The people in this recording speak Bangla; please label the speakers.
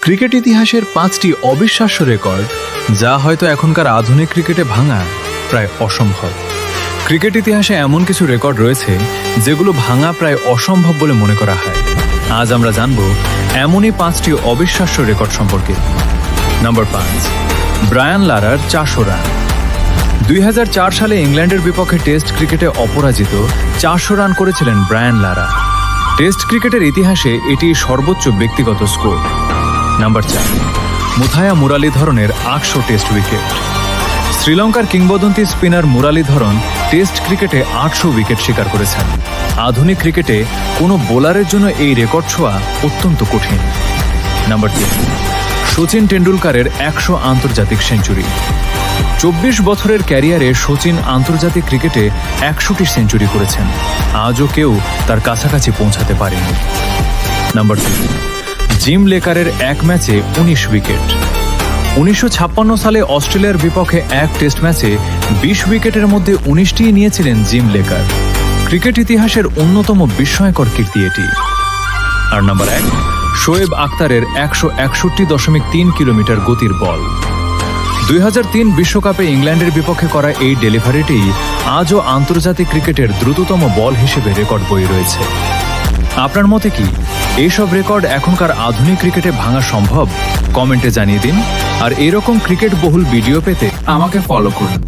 Speaker 1: ক্রিকেট ইতিহাসের 5টি অবিশ্বাস্য রেকর্ড যা হয়তো এখনকার আধুনিক ক্রিকেটে ভাঙা প্রায় অসম্ভব। ক্রিকেট ইতিহাসে এমন কিছু রেকর্ড রয়েছে যেগুলো ভাঙা প্রায় অসম্ভব বলে মনে করা হয়। আজ আমরা জানব এমনই 5টি অবিশ্বাস্য রেকর্ড সম্পর্কে। Number 5, Brian লারার 400 run. 2004 সালে ইংল্যান্ডের বিপক্ষে টেস্ট ক্রিকেটে অপরাজিত 400 রান করেছিলেন ব্রায়ান লারা। টেস্ট ক্রিকেটের ইতিহাসে এটি সর্বোচ্চ ব্যক্তিগত score. Number 4, Muttiah মুরালীধরনের 800 test wicket. শ্রীলঙ্কার কিংবদন্তি স্পিনার মুরালীধরন টেস্ট ক্রিকেটে 800 উইকেট শিকার করেছেন। আধুনিক ক্রিকেটে কোনো বোলারের জন্য এই রেকর্ড ছোঁয়া অত্যন্ত কঠিন। নাম্বার 3, সচিন টেন্ডুলকারের 100 আন্তর্জাতিক সেঞ্চুরি। 24 বছরের ক্যারিয়ারে সচিন আন্তর্জাতিক ক্রিকেটে 100টি সেঞ্চুরি করেছেন। আজও কেউ তার কাছাকাছি পৌঁছাতে পারেনি। নাম্বার 2, জিম লেকারের এক ম্যাচে 19 উইকেট। 1956 সালে অস্ট্রেলিয়ার বিপক্ষে এক টেস্ট ম্যাচে 20 উইকেটের মধ্যে 19টি নিয়েছিলেন জিম লেকার। ক্রিকেট ইতিহাসের অন্যতম বিস্ময়কর কীর্তি এটি। আর নাম্বার 1, শোয়েব আখতারের 161.3 কিলোমিটার গতির বল। 2003 বিশ্বকাপে ইংল্যান্ডের বিপক্ষে করা এই ডেলিভারিটি আজও আন্তর্জাতিক ক্রিকেটের দ্রুততম বল হিসেবে রেকর্ড বই রয়েছে। আপনার মতে কি এইসব রেকর্ড এখনকার আধুনিক ক্রিকেটে ভাঙা সম্ভব? কমেন্টে জানিয়ে দিন। আর এরকম ক্রিকেট বহুল ভিডিও পেতে আমাকে ফলো করুন।